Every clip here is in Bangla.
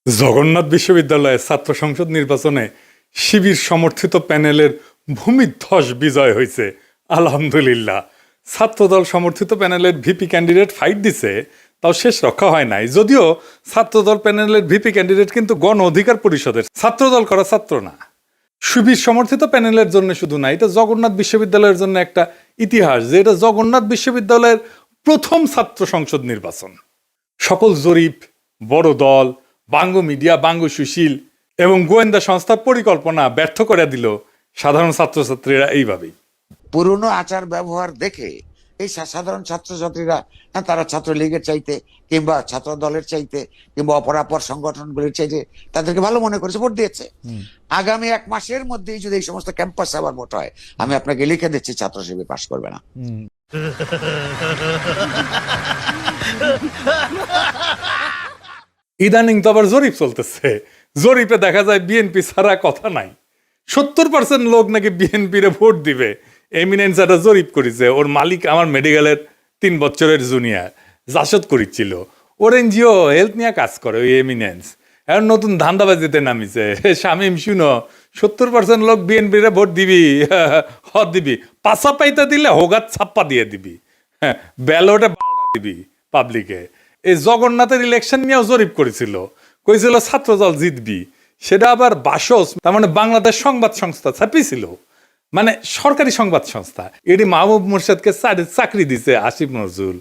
জগন্নাথ বিশ্ববিদ্যালয়ের ছাত্র সংসদ নির্বাচনে শিবির সমর্থিত প্যানেলের ভূমিধ্বস বিজয় হয়েছে। আলহামদুলিল্লাহ। ছাত্রদল সমর্থিত প্যানেলের ভিপি ক্যান্ডিডেট ফাইট দিছে, তাও শেষ রক্ষা হয় নাই। যদিও ছাত্রদল প্যানেলের ভিপি ক্যান্ডিডেট কিন্তু গণ অধিকার পরিষদের, ছাত্রদল করা ছাত্র না। শিবির সমর্থিত প্যানেলের জন্য শুধু না, এটা জগন্নাথ বিশ্ববিদ্যালয়ের জন্য একটা ইতিহাস যে এটা জগন্নাথ বিশ্ববিদ্যালয়ের প্রথম ছাত্র সংসদ নির্বাচন। সকল জরিপ, বড় দল, বাঙ্গ মিডিয়া, বাঙ্গ সুশীল এবং গোয়েন্দা সংস্থার পরিকল্পনা ব্যর্থ করে দিল সাধারণ ছাত্রছাত্রীরা এইভাবেই। পুরনো আচার ব্যবহার দেখে এই সাধারণ ছাত্রছাত্রীরা তারা ছাত্রলীগের চাইতে কিংবা ছাত্র দলের চাইতে কিংবা অপরাপর সংগঠনগুলির চাইতে তাদেরকে ভালো মনে করেছে, ভোট দিয়েছে। আগামী 1 মাসের মধ্যেই যদি এই সমস্ত ক্যাম্পাসে আবার ভোট হয়, আমি আপনাকে লিখে দিচ্ছি ছাত্র শিবির পাশ করবে না। ইদানিং তো আবার জরিপ চলতেছে। জরিপে দেখা যায় বিএনপি ছাড়া কথা নাই। 70% লোক নাকি বিএনপিরে ভোট দিবে। এমিনেন্স একটা জরিপ করেছে, ওর মালিক আমার মেডিকেলের 3 বছরের জুনিয়র জাসদ করেছিল। ওর এনজিও হেলথ নিয়ে কাজ করে ওই এমিনেন্স। এখন নতুন ধান্দাবাজিতে নামিছে। শামিম শুনো, 70% লোক বিএনপিরে ভোট দিবি, হদ দিবি, পাশা পাইতে দিলে হোগাত ছাপ্পা দিয়ে দিবি, হ্যাঁ ব্যালটে দিবি পাবলিকে। এই জগন্নাথের ইলেকশন নিয়েও জরিপ করেছিল, কইছিল ছাত্রদল জিতবি। সেটা আবার বাসস, তার মানে বাংলাদেশ সংবাদ সংস্থা ছাপিয়েছিল, মানে সরকারি সংবাদ সংস্থা। এটি মাহবুব মুর্শেদকে চাকরি দিছে আসিফ নজরুল।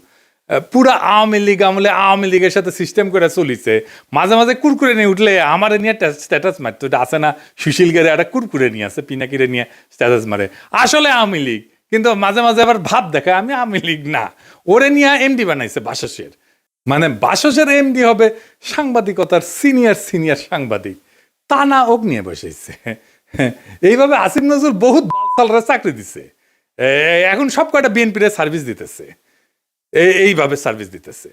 পুরা আওয়ামী লীগ আমলে আওয়ামী লীগের সাথে সিস্টেম করে চলিছে। মাঝে মাঝে কুরকুরে নিয়ে উঠলে আমার নিয়ে স্ট্যাটাস মারতো। এটা আছে না, সুশীল গেরে একটা কুরকুরে নিয়ে আছে, পিনাকিরে নিয়ে স্ট্যাটাস মারে, আসলে আওয়ামী লীগ। কিন্তু মাঝে মাঝে আবার ভাব দেখায় আমি আওয়ামী লীগ না। ওরে নিয়ে এমডি বানাইছে বাসসের। মানে বাসসের এমডি হবে সাংবাদিকতার সিনিয়র সাংবাদিক, তা না ওক নিয়ে বসেছে। এইভাবে আসিফ নজরুল বহুত বালসালরা চাকরি দিছে। এখন সব কয়টা বিএনপির সার্ভিস দিতেছে, এইভাবে সার্ভিস দিতেছে।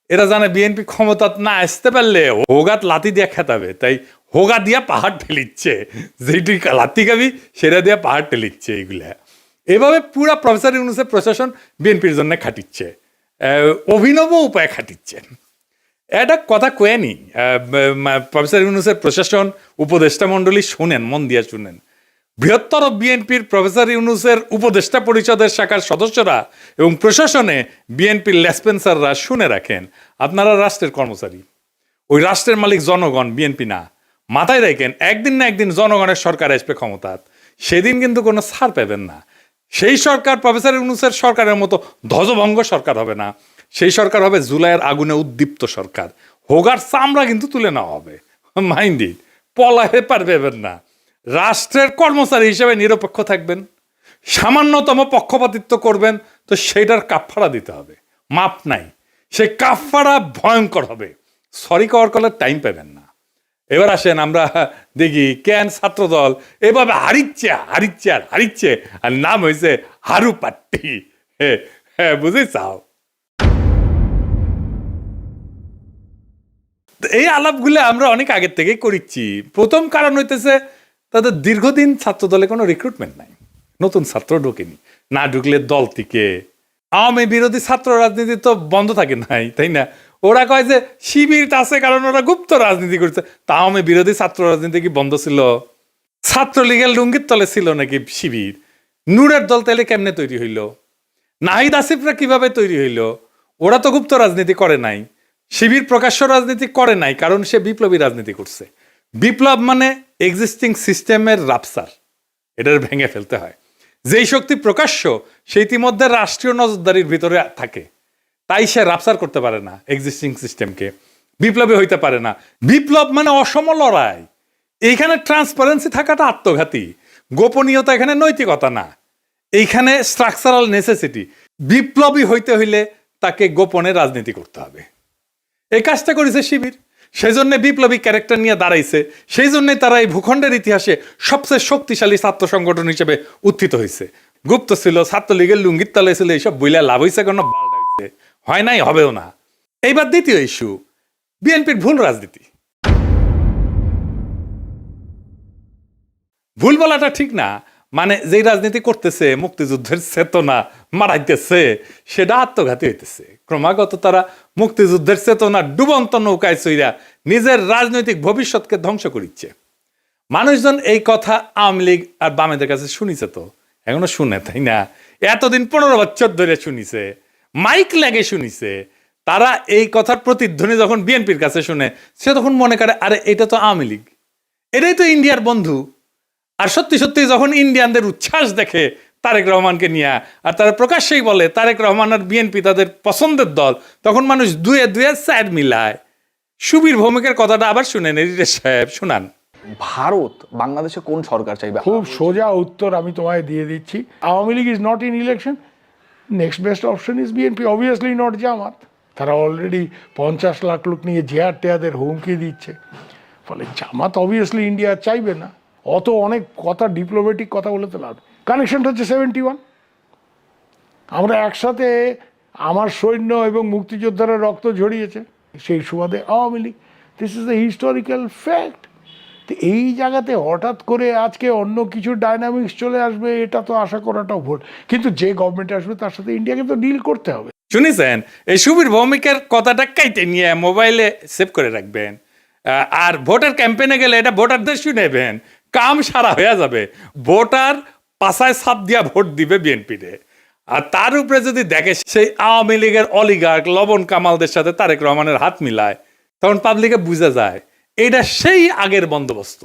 এরা জানে বিএনপি ক্ষমতা না আসতে পারলে হোগাত লাতি দিয়ে খেতাবে, তাই হোগা দিয়া পাহাড় ঠেলিচ্ছে। যেটি লাতি খাবি সেটা দিয়ে পাহাড় ঠেলিচ্ছে। এইগুলা এভাবে পুরা প্রফেসর ইউনূসের প্রশাসন বিএনপির জন্য খাটিচ্ছে, অভিনব উপায়ে খাটিচ্ছেন। এটা কথা কয়েনি প্রফেসর ইউনূসের প্রশাসন, উপদেষ্টা মণ্ডলী শুনেন, মন দিয়ে শুনেন। বৃহত্তর বিএনপির প্রফেসর ইউনূসের উপদেষ্টা পরিষদের শাখার সদস্যরা এবং প্রশাসনে বিএনপির লেসপেন্সাররা শুনে রাখেন, আপনারা রাষ্ট্রের কর্মচারী, ওই রাষ্ট্রের মালিক জনগণ, বিএনপি না। মাথায় রাখেন, একদিন না একদিন জনগণের সরকার আসবে ক্ষমতাত, সেদিন কিন্তু কোনো ছাড় পাবেন না। সেই সরকার প্রফেসর ইউনূসের সরকারের মতো ধ্বজভঙ্গ সরকার হবে না। সেই সরকার হবে জুলাইয়ের আগুনে উদ্দীপ্ত সরকার। হোগার চামড়া কিন্তু তুলে নেওয়া হবে, মাইন্ডি পলাহে পারবেন না। রাষ্ট্রের কর্মচারী হিসেবে নিরপেক্ষ থাকবেন, সামান্যতম পক্ষপাতিত্ব করবেন তো সেইটার কাফফারা দিতে হবে, মাপ নাই। সেই কাফফারা ভয়ঙ্কর হবে, সরি কওয়ার কলের টাইম পাবেন না। এবার আসেন আমরা দেখি কেন ছাত্রদল এভাবে হারিচ্ছে আর নাম হয়েছে হারু পাট্টি। হ্যাঁ বুঝে চাও। এই আলাপগুলো আমরা অনেক আগের থেকেই করিচ্ছি। প্রথম কারণ হইতেছে তাদের দীর্ঘদিন ছাত্রদলে কোনো রিক্রুটমেন্ট নাই, নতুন ছাত্র ঢোকেনি। না ঢুকলে দল থেকে আওয়ামী বিরোধী ছাত্র রাজনীতি তো বন্ধ থাকে নাই, তাই না? ওরা কয় যে শিবির আছে কারণ ওরা গুপ্ত রাজনীতি করছে। তা আওয়ামী বিরোধী ছাত্র রাজনীতি কি বন্ধ ছিল? ছাত্রলীগের লুঙ্গির তলে ছিল নাকি শিবির? নূরের দল তাইলে কেমনে তৈরি হইল? নাহিদ আসিফরা কিভাবে তৈরি হইল? ওরা তো গুপ্ত রাজনীতি করে নাই। শিবির প্রকাশ্য রাজনীতি করে নাই, কারণ সে বিপ্লবী রাজনীতি করছে। বিপ্লব মানে এক্সিস্টিং সিস্টেমের রাপসার, এটার ভেঙে ফেলতে হয়। যেই শক্তি প্রকাশ্য সে ইতিমধ্যে রাষ্ট্রীয় নজরদারির ভিতরে থাকে, তাই সে রাপসার করতে পারে না এক্সিস্টিং সিস্টেমকে, বিপ্লবী হইতে পারে না। বিপ্লব মানে অসম লড়াই। এইখানে ট্রান্সপারেন্সি থাকাটা আত্মঘাতী, গোপনীয়তা এখানে নৈতিকতা না, এইখানে স্ট্রাকচারাল নেসেসিটি। বিপ্লবী হইতে হইলে তাকে গোপনে রাজনীতি করতে হবে। এই কাজটা করেছে শিবির, সেই জন্য বিপ্লবী ক্যারেক্টার নিয়ে দাঁড়াইছে। সেই জন্যই তারা এই ভূখণ্ডের ইতিহাসে সবচেয়ে শক্তিশালী ছাত্র সংগঠন হিসেবে উত্থিত হয়েছে। গুপ্ত ছিল, ছাত্রলীগের লুঙ্গির তলে ছিল, এইসব বইলা লাভ হয়েছে কেন? হয় নাই, হবেও না। এইবার দ্বিতীয় ইস্যু, বিএনপির ভুল রাজনীতি। ভুল বলাটা ঠিক না, মানে যেই রাজনীতি করতেছে মুক্তিযুদ্ধের চেতনা মারাইতেছে সেটা আত্মঘাতী হইতেছে। ক্রমাগত তারা মুক্তিযুদ্ধের চেতনা ডুবন্ত নৌকায় চইরা নিজের রাজনৈতিক ভবিষ্যৎকে ধ্বংস করিচ্ছে। মানুষজন এই কথা আওয়ামী লীগ আর বামেদের কাছে শুনিছে, তো এখনো শুনে, তাই না? এতদিন 15 বছর ধরে শুনিছে, মাইক লাগে শুনিছে। তারা এই কথার প্রতিধ্বনি যখন বিএনপির কাছে শুনে, সে তখন মনে করে আরে এটা তো আওয়ামী লীগ, এটাই তো ইন্ডিয়ার বন্ধু। আর সত্যি সত্যি যখন ইন্ডিয়ানদের উচ্ছ্বাস দেখে তারেক রহমানকে নিয়ে, আর তারা প্রকাশ্যেই বলে তারেক রহমান আর বিএনপি তাদের পছন্দের দল, তখন মানুষ দুয়ে দুয়ে স্যার মিলায়। সুবীর ভৌমিকের কথাটা আবার শুনেন, এডিটর সাহেব শুনান। ভারত বাংলাদেশে কোন সরকার চাইবে? খুব সোজা উত্তর আমি তোমায় দিয়ে দিচ্ছি। Awami League is not in election, next best option is BNP, obviously not Jamaat. তারা অলরেডি 50 লাখ লোক নিয়ে জেহার টেয়াদের হুমকি দিচ্ছে, ফলে জামাত অবভিয়াসলি ইন্ডিয়া চাইবে না। অত অনেক কথা, ডিপ্লোম্যাটিক কথা বলে তো লাভ। কানেকশনটা হচ্ছে 71। আমরা একসাথে, আমার সৈন্য এবং মুক্তিযোদ্ধারা রক্ত ঝরিয়েছে, সেই সুবাদে Awami League. This is the historical fact. তো এই জায়গাতে হঠাৎ করে আজকে অন্য কিছু ডাইনামিক্স চলে আসবে, এটা তো আশা করাটাও ভুল। কিন্তু যে গভর্নমেন্ট আসবে তার সাথে ইন্ডিয়াকে তো ডিল করতে হবে। শুনেছেন? এই সুবীর ভৌমিকের কথাটা কাইটে নিয়ে মোবাইলে সেভ করে রাখবেন, আর ভোটার ক্যাম্পেইনে গেলে এটা ভোটারদের শুনেবেন, কাম সারা হয়ে যাবে। ভোটার পাশায় ছাপ দিয়া ভোট দিবে বিএনপিতে। আর তার উপরে যদি দেখে সেই আওয়ামী লীগের অলিগার্ক লবণ কামালদের সাথে তারেক রহমানের হাত মিলায়, তখন পাবলিকে বুঝে যায় এটা সেই আগের বন্দোবস্ত।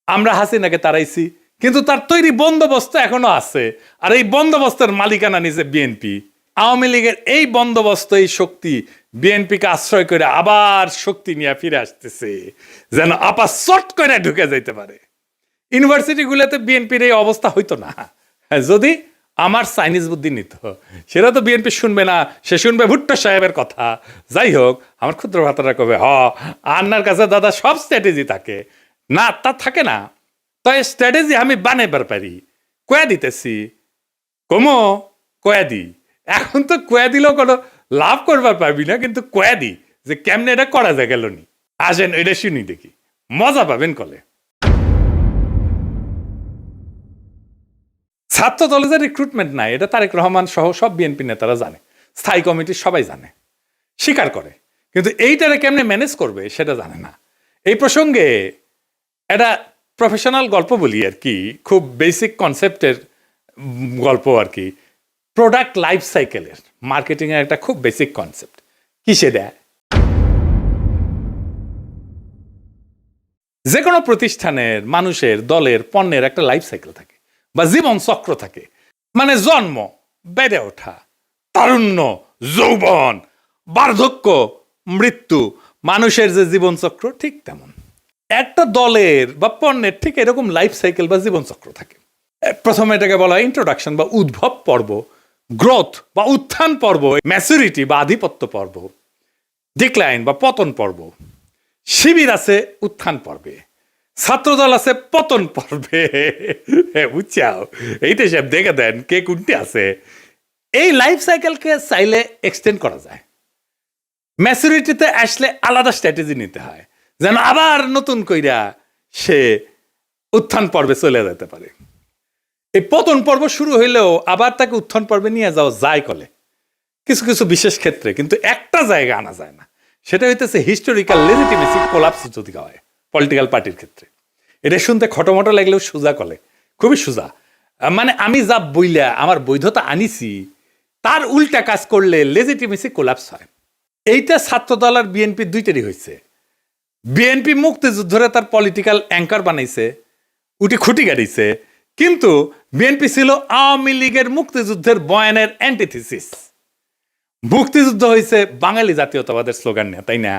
আমরা হাসিনাকে তাড়াইছি, কিন্তু তার তৈরি বন্দোবস্ত এখনো আছে, আর এই বন্দোবস্তের মালিকানা নিছে বিএনপি। আওয়ামী লীগের এই বন্দোবস্ত, এই শক্তি বিএনপিকে আশ্রয় করে আবার শক্তি নিয়ে ফিরে আসতেছে, যেন আপা চট করে ঢুকে যাইতে পারে। ইউনিভার্সিটিগুলোতে বিএনপির এই অবস্থা হইতো না যদি আমার চাইনিজ বুদ্ধি নিত। সেটা তো বিএনপি শুনবে না, সে শুনবে ভুট্টো সাহেবের কথা। যাই হোক, আমার ক্ষুদ্র ভাতারা কবে আন্নার কাছে দাদা সব স্ট্র্যাটেজি থাকে না, তা থাকে না। তাই স্ট্র্যাটেজি আমি বানাইবার পারি, কয়া দিতেছি, কমো কয়া দি। এখন তো কয়া দিলেও কোনো লাভ করবার পারবি না, কিন্তু কয়া দি যে কেমনে এটা করা যায় গেল নি। আসেন এটা শুনি দেখি, মজা পাবেন কলে। ছাত্র দলে যে রিক্রুটমেন্ট নাই, এটা তারেক রহমান সহ সব বিএনপি নেতারা জানে, স্থায়ী কমিটির সবাই জানে, স্বীকার করে, কিন্তু এইটারে কেমনে ম্যানেজ করবে সেটা জানে না। এই প্রসঙ্গে একটা প্রফেশনাল গল্প বলি আর কি, খুব বেসিক কনসেপ্টের গল্প আর কি। প্রোডাক্ট লাইফ সাইকেলের মার্কেটিং এর একটা খুব বেসিক কনসেপ্ট। কিসে দেয়? যে কোনো প্রতিষ্ঠানের, মানুষের, দলের, পণ্যের একটা লাইফ সাইকেল থাকে বা জীবন চক্র থাকে। মানে জন্ম, বেড়ে ওঠা, তারুণ্য, যৌবন, বার্ধক্য, মৃত্যু, মানুষের যে জীবন চক্র ঠিক তেমন একটা দলের বা পণ্যের ঠিক এরকম লাইফ সাইকেল বা জীবন চক্র থাকে। প্রথমে এটাকে বলা হয় ইন্ট্রোডাকশন বা উদ্ভব পর্ব, গ্রোথ বা উত্থান পর্ব, ম্যাচুরিটি বা আধিপত্য পর্ব, ডিক্লাইন বা পতন পর্ব। শিবির আছে উত্থান পর্বে, ছাত্রদল আছে পতন পর্বে। বুঝছাও? এইটা সব দেখে দেন কে কোনটি আছে। এই লাইফ সাইকেলকে চাইলে এক্সটেন্ড করা যায়। ম্যাচুরিটিতে আসলে আলাদা স্ট্র্যাটেজি নিতে হয়, যেন আবার নতুন কইরা সে উত্থান পর্বে চলে যেতে পারে। এই পতন পর্ব শুরু হইলেও আবার তাকে উত্থান পর্বে নিয়ে যাওয়া যায় কলে কিছু কিছু বিশেষ ক্ষেত্রে, কিন্তু একটা জায়গা আনা যায় না। সেটা হইতেছে হিস্টোরিক্যাল লেজিটিমেসি কোলাপস যদি হয় পলিটিক্যাল পার্টির ক্ষেত্রে। এটা শুনতে খটোমটো লাগলেও সোজা কলে, খুবই সোজা। মানে আমি যা বইলা আমার বৈধতা আনিছি তার উল্টা কাজ করলে লেজিটিমেসি কোলাপস হয়। এইটা ছাত্রদল আর বিএনপি দুইটারই হয়েছে। বিএনপি মুক্তিযুদ্ধরে তার পলিটিক্যাল অ্যাঙ্কার বানাইছে, উঠি খুঁটি গাড়িছে, কিন্তু বিএনপি ছিল আওয়ামী লীগের মুক্তিযুদ্ধের বয়ানের অ্যান্টিথিসিস। মুক্তিযুদ্ধ হয়েছে বাঙালি জাতীয়তাবাদের স্লোগান নিয়ে, তাই না?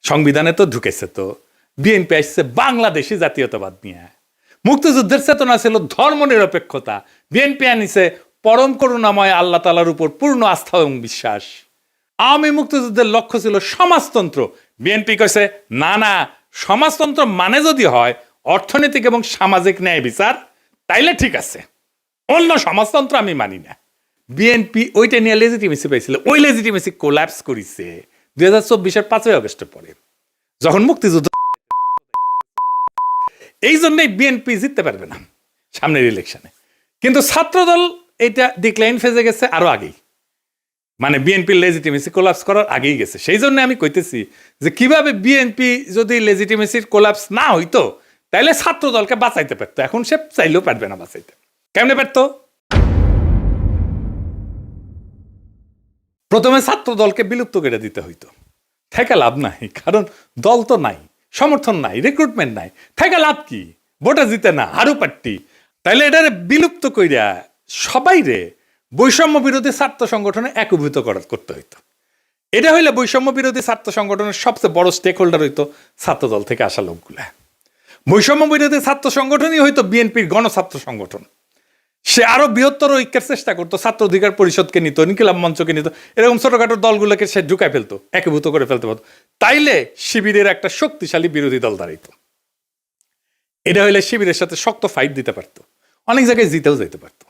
সংবিধানে তো ঢুকেছে। তো বিএনপি আসছে বাংলাদেশি জাতীয়তাবাদ নিয়ে। মুক্তিযুদ্ধের চেতনা ছিল ধর্ম নিরপেক্ষতা, বিএনপি আনিছে পরম করুণাময় আল্লাহ তাআলার উপর পূর্ণ আস্থা এবং বিশ্বাস। আওয়ামী মুক্তিযুদ্ধের লক্ষ্য ছিল সমাজতন্ত্র, বিএনপি কইছে না না, সমাজতন্ত্র মানে যদি হয় অর্থনৈতিক এবং সামাজিক ন্যায় বিচার, তাইলে ঠিক আছে, অন্য সমাজতন্ত্র আমি মানি না। বিএনপি ওইটা নিয়ে লেজিটিমেসি পাইছিল, ওই লেজিটিমেসি কোল্যাপস করেছে 2024-এর 5ই আগস্টের পরে, যখন মুক্তিযুদ্ধ। এই জন্যই বিএনপি জিততে পারবে না। সামনের ইলেকশনে। কিন্তু ছাত্রদল এটা ডিক্লাইন ফেজে গেছে আরো আগেই, মানে বিএনপির লেজিটিমেসি কোলাপস করার আগেই গেছে। সেই জন্য আমি কইতেছি যে কিভাবে বিএনপি যদি লেজিটিমেসির কোলাপস না হইতো তাইলে ছাত্র দলকে বাঁচাইতে পারতো, এখন সে চাইলেও পারবে না বাঁচাইতে। কেমনে পারতো? প্রথমে ছাত্র দলকে বিলুপ্ত করে দিতে হইতো, থেকে লাভ নাই, কারণ দল তো নাই, সমর্থন নাই, রিক্রুটমেন্ট নাই, থেকে লাভ কি? ভোটে জিতে না, হারু পাট্টি। তাইলে এটারে বিলুপ্ত কইরা সবাই রে বৈষম্য বিরোধী ছাত্র সংগঠনে একীভূত করতে হইতো। এটা হইলে বৈষম্য বিরোধী ছাত্র সংগঠনের সবচেয়ে বড় স্টেক হোল্ডার হইতো ছাত্রদল থেকে আসা লোকগুলা। বৈষম্য বিরোধী ছাত্র সংগঠনই হইতো বিএনপির গণছাত্র সংগঠন। সে আরো বৃহত্তর ঐক্যের চেষ্টা করতো, ছাত্র অধিকার পরিষদকে নিত, ইনকিলাব মঞ্চকে নিত, এরকম ছোটখাটো দলগুলোকে সে ঢুকায় ফেলতো, একীভূত করে ফেলতে পারতো। তাইলে শিবিরের একটা শক্তিশালী বিরোধী দল দাঁড়াইতো। এটা হইলে শিবিরের সাথে শক্ত ফাইট দিতে পারতো, অনেক জায়গায় জিতেও যেতে পারতো।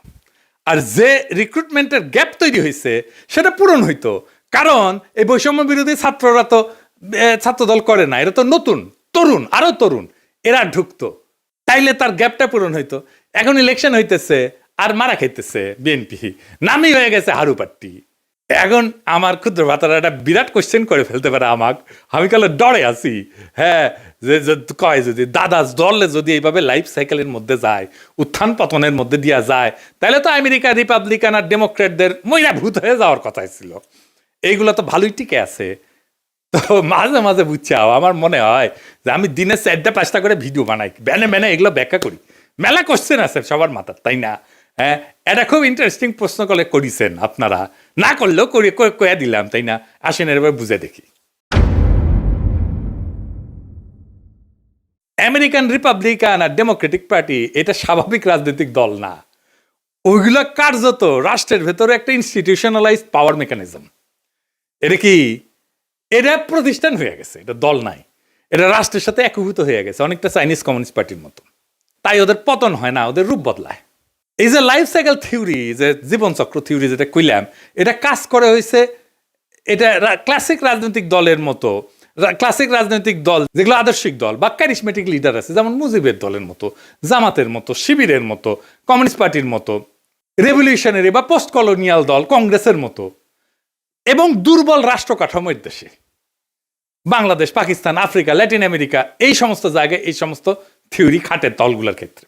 আর যে রিক্রুটমেন্টের গ্যাপ তৈরি হয়েছে সেটা পূরণ হইতো, কারণ এই বৈষম্য বিরোধী ছাত্ররা তো ছাত্রদল করে না, এরা তো নতুন তরুণ, আরো তরুণ, এরা ঢুকতো, তাইলে তার গ্যাপটা পূরণ হইতো। এখন ইলেকশন হইতেছে আর মারা খাইতেছে বিএনপি, নামই হয়ে গেছে হারু পাট্টি। এখন আমার ক্ষুদ্র ভাতারা একটা বিরাট কোশ্চেন করে ফেলতে পারে আমাকে, আমি কালে ডরে আছি। হ্যাঁ, যে কয় যদি দাদা দলে যদি এইভাবে লাইফ সাইকেলের মধ্যে যায়, উত্থান পতনের মধ্যে দিয়া যায়, তাহলে তো আমেরিকা রিপাবলিকান আর ডেমোক্রেটদের মইরা ভূত হয়ে যাওয়ার কথাই ছিল। এইগুলো তো ভালোই টিকে আছে। তো মাঝে মাঝে বুঝছাও আমার মনে হয় যে আমি দিনে 4-5টা করে ভিডিও বানাই, ব্যানে এগুলো ব্যাখ্যা করি। মেলা কোশ্চেন আছে সবার মাথার, তাই না? হ্যাঁ, এটা খুব ইন্টারেস্টিং প্রশ্ন করে করেছেন আপনারা, না করলেও কয়ে দিলাম, তাই না? আসেন এবার বুঝে দেখি। আমেরিকান রিপাবলিকান আর ডেমোক্রেটিক পার্টি এটা স্বাভাবিক রাজনৈতিক দল না, ওইগুলো কার্যত রাষ্ট্রের ভেতরে একটা ইনস্টিটিউশনালাইজড পাওয়ার মেকানিজম। এটা কি? এটা প্রতিষ্ঠান হয়ে গেছে, এটা দল নাই, এটা রাষ্ট্রের সাথে একীভূত হয়ে গেছে, অনেকটা চাইনিজ কমিউনিস্ট পার্টির মতো। তাই ওদের পতন হয় না, ওদের রূপ বদলায়। এই যে লাইফ সাইকেল থিওরি, যে জীবনচক্র থিওরি যেটা কইলাম, এটা কাজ করে হয়েছে, এটা ক্লাসিক রাজনৈতিক দলের মতো, ক্লাসিক রাজনৈতিক দল যেগুলো আদর্শিক দল বা ক্যারিসমেটিক লিডার আছে, যেমন মুজিবের দলের মতো, জামাতের মতো, শিবিরের মতো, কমিউনিস্ট পার্টির মতো, রেভলিউশনারি বা পোস্ট কলোনিয়াল দল কংগ্রেসের মতো, এবং দুর্বল রাষ্ট্র কাঠামোর দেশে Bangladesh, Pakistan, Africa, Latin America, এই সমস্ত জায়গায় এই সমস্ত থিওরি খাটে দলগুলোর ক্ষেত্রে।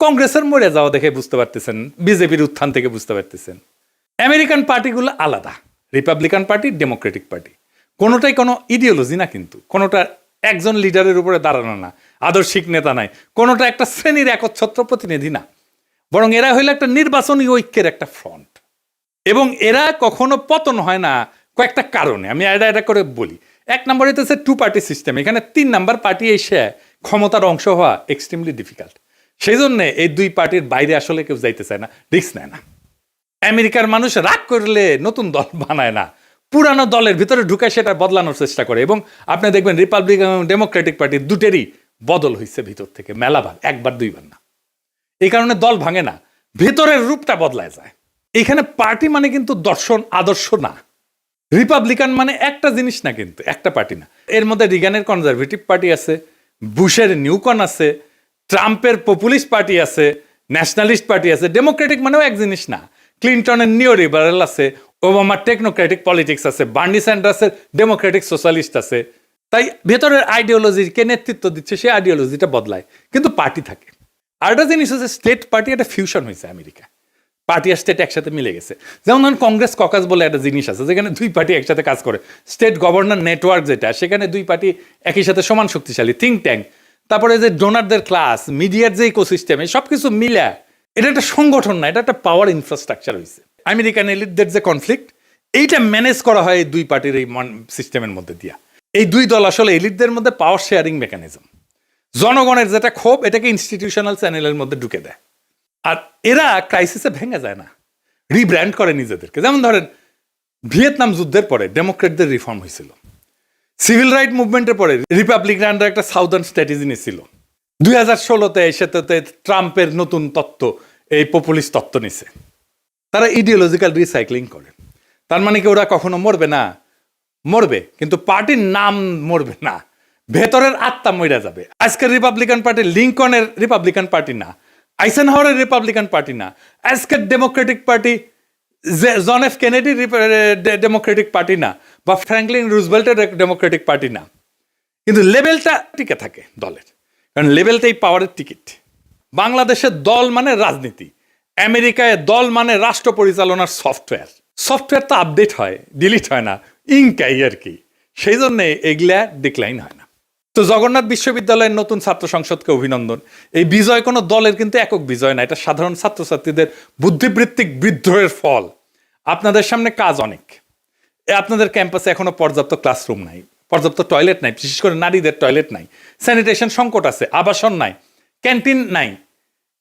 কংগ্রেসের মরে যাওয়া দেখে বুঝতে পারতেছেন, বিজেপির উত্থান থেকে বুঝতে পারতেছেন। আমেরিকান পার্টিগুলো আলাদা, রিপাবলিকান পার্টি, ডেমোক্রেটিক পার্টি, কোনোটাই কোনো ইডিওলজি না, কিন্তু কোনোটা একজন লিডারের উপরে দাঁড়ানো না, আদর্শিক নেতা নাই, কোনোটা একটা শ্রেণীর একচ্ছত্র প্রতিনিধি না, বরং এরা হইলো একটা নির্বাচনী ঐক্যের একটা ফ্রন্ট। এবং এরা কখনো পতন হয় না কয়েকটা কারণে, আমি এটা করে বলি। 1 নম্বর হইতেছে 2 পার্টি সিস্টেম, এখানে 3 নাম্বার পার্টি এসে ক্ষমতার অংশ হওয়া এক্সট্রিমলি ডিফিকাল্ট। সেই জন্য এই 2 পার্টির বাইরে আসলে কেউ যাইতে চায় না, রিস্ক নেয় না। আমেরিকার মানুষ রাগ করলে নতুন দল বানায় না, পুরানো দলের ভিতরে ঢুকে সেটা বদলানোর চেষ্টা করে। এবং আপনি দেখবেন রিপাবলিকান এবং ডেমোক্রেটিক পার্টি দুটেরই বদল হয়েছে ভিতর থেকে মেলাবার, 1-2 বার না। এই কারণে দল ভাঙে না, ভেতরের রূপটা বদলায় যায়। এখানে পার্টি মানে কিন্তু দর্শন, আদর্শ না। রিপাবলিকান মানে একটা জিনিস না, কিন্তু একটা পার্টি না। এর মধ্যে রিগানের কনজারভেটিভ পার্টি আছে, বুশের নিউকন আছে, ট্রাম্পের পপুলিস্ট পার্টি আছে, ন্যাশনালিস্ট পার্টি আছে। ডেমোক্রেটিক মানেও এক জিনিস না। ক্লিনটনের নিও লিবারেল আছে, ওবামার টেকনোক্রেটিক পলিটিক্স আছে, বার্নি স্যান্ডার্সের ডেমোক্রেটিক সোশ্যালিস্ট আছে। তাই ভেতরের আইডিওলজিকে নেতৃত্ব দিচ্ছে, সেই আইডিওলজিটা বদলায়, কিন্তু পার্টি থাকে। আর একটা জিনিস হচ্ছে স্টেট পার্টি, একটা ফিউশন হয়েছে আমেরিকা, পার্টি আর স্টেট একসাথে মিলে গেছে। যেমন ধরুন কংগ্রেস ককাস বলে একটা জিনিস আছে, যেখানে 2 পার্টি একসাথে কাজ করে। স্টেট গভর্নর নেটওয়ার্ক যেটা, সেখানে 2 পার্টি একই সাথে সমান শক্তিশালী। থিঙ্ক ট্যাঙ্ক, তারপরে যে ডোনারদের ক্লাস, মিডিয়ার যে ইকোসিস্টেম, সব কিছু মিলে এটা একটা সংগঠন না, এটা একটা পাওয়ার ইনফ্রাস্ট্রাকচার হয়েছে। আমেরিকান এলিটদের যে কনফ্লিক্ট, এইটা ম্যানেজ করা হয় এই 2 পার্টির এই সিস্টেমের মধ্যে দিয়া। এই 2 দল আসলে এলিটদের মধ্যে পাওয়ার শেয়ারিং মেকানিজম। জনগণের যেটা ক্ষোভ, এটাকে ইনস্টিটিউশনাল চ্যানেলের মধ্যে ঢুকে দেয়। আর এরা ক্রাইসিসে ভেঙে যায় না, রিব্র্যান্ড করে নিজেদেরকে। যেমন ধরেন ভিয়েতনাম যুদ্ধের পরে ডেমোক্রেটদের রিফর্ম হয়েছিল, সিভিল রাইট মুভমেন্টের পরে রিপাবলিকানরা একটা সাউদার্ন স্ট্র্যাটেজি নিয়েছিল, 2016-তে সেটাতে ট্রাম্পের নতুন তত্ত্ব, এই পপুলিস্ট তত্ত্ব নিছে। তারা ইডিওলজিক্যাল রিসাইক্লিং করে। তার মানে কি ওরা কখনো মরবে না? মরবে, কিন্তু পার্টির নাম মরবে না, ভেতরের আত্মা মরে যাবে। আজকের রিপাবলিকান পার্টি লিঙ্কনের রিপাবলিকান পার্টি না, আইসেনহাওয়ারের রিপাবলিকান পার্টি না, আজকের Democratic party John F Kennedy Democratic party না, বা ফ্র্যাঙ্কলিন রুজভেল্টের ডেমোক্রেটিক পার্টি না, কিন্তু লেভেলটা টিকে থাকে দলের, কারণ লেভেলটাই পাওয়ারের টিকিট। বাংলাদেশের দল মানে রাজনীতি, আমেরিকায় দল মানে রাষ্ট্র পরিচালনার সফটওয়্যার। সফটওয়্যার তো আপডেট হয়, ডিলিট হয় না, ইনকাই আর কি। সেই জন্যে এগুলা ডিক্লাইন হয় না। তো জগন্নাথ বিশ্ববিদ্যালয়ের নতুন ছাত্র সংসদকে অভিনন্দন। এই বিজয় কোনো দলের কিন্তু একক বিজয় না, এটা সাধারণ ছাত্রছাত্রীদের বুদ্ধিবৃত্তিক বিদ্রোহের ফল। আপনাদের সামনে কাজ অনেক। আপনাদের ক্যাম্পাসে এখনো পর্যাপ্ত ক্লাসরুম নাই, পর্যাপ্ত টয়লেট নাই, বিশেষ করে নারীদের টয়লেট নাই, স্যানিটেশন সংকট আছে, আবাসন নাই, ক্যান্টিন নাই।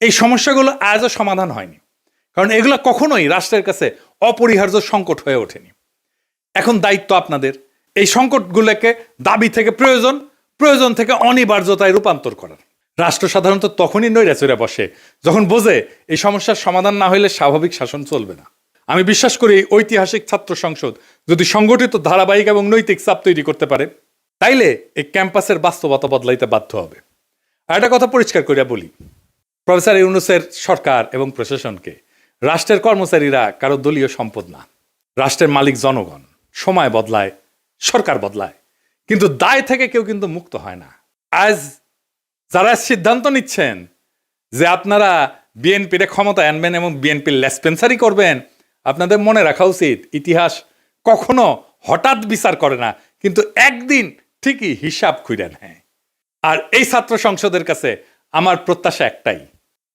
এই সমস্যাগুলো আজও সমাধান হয়নি, কারণ এগুলো কখনোই রাষ্ট্রের কাছে অপরিহার্য সংকট হয়ে ওঠেনি। এখন দায়িত্ব আপনাদের এই সংকটগুলোকে দাবি থেকে প্রয়োজন, প্রয়োজন থেকে অনিবার্যতায় রূপান্তর করার। রাষ্ট্র সাধারণত তখনই নৈরাচরে বসে যখন বোঝে এই সমস্যার সমাধান না হলে স্বাভাবিক শাসন চলবে না। আমি বিশ্বাস করি ঐতিহাসিক ছাত্র সংসদ যদি সংগঠিত, ধারাবাহিক এবং নৈতিক চাপ তৈরি করতে পারে, তাইলে এই ক্যাম্পাসের বাস্তবতা বদলাইতে বাধ্য হবে। আর একটা কথা পরিষ্কার করিয়া বলি, প্রফেসর ইউনূসের সরকার এবং প্রশাসনকে রাষ্ট্রের কর্মচারীরা কারো দলীয় সম্পদ না। রাষ্ট্রের মালিক জনগণ। সময় বদলায়, সরকার বদলায়, কিন্তু দায় থেকে কেউ কিন্তু মুক্ত হয় না। আজ যারা সিদ্ধান্ত নিচ্ছেন যে আপনারা বিএনপির ক্ষমতায় আনবেন এবং বিএনপির লেসপেন্সারি করবেন, আপনাদের মনে রাখা উচিত ইতিহাস কখনো হঠাৎ বিচার করে না, কিন্তু একদিন ঠিকই হিসাব খুঁড়ে নেয়। আর এই ছাত্র সংসদের কাছে আমার প্রত্যাশা একটাই,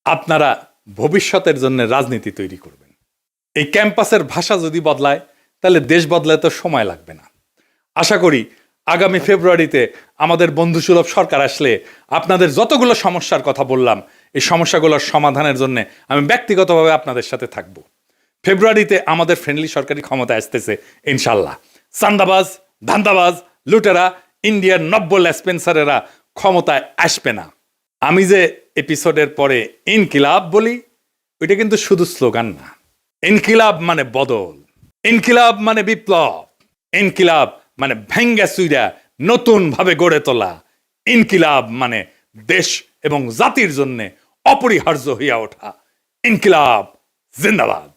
আপনারা ভবিষ্যতের জন্য রাজনীতি তৈরি করবেন। এই ক্যাম্পাসের ভাষা যদি বদলায়, তাহলে দেশ বদলায় তো সময় লাগবে না। আশা করি আগামী ফেব্রুয়ারিতে আমাদের বন্ধুসুলভ সরকার আসলে আপনাদের যতগুলো সমস্যার কথা বললাম, এই সমস্যাগুলোর সমাধানের জন্য আমি ব্যক্তিগতভাবে আপনাদের সাথে থাকব। ফেব্রুয়ারিতে আমাদের ফ্রেন্ডলি সরকারি ক্ষমতা আসতেছে ইনশাল্লাহ। চান্দাবাজ, ধান্দাবাজ, লুটেরা, ইন্ডিয়ার নব্য লেসপেন্সারেরা ক্ষমতায় আসবে না। আমি যে এপিসোডের পরে ইনকিলাব বলি, ওইটা কিন্তু শুধু স্লোগান না। ইনকিলাব মানে বদল, ইনকিলাব মানে বিপ্লব, ইনকিলাব মানে ভেঙ্গা চুইরা নতুন ভাবে গড়ে তোলা, ইনকিলাব মানে দেশ এবং জাতির জন্য অপরিহার্য হইয়া ওঠা। ইনকিলাব জিন্দাবাদ।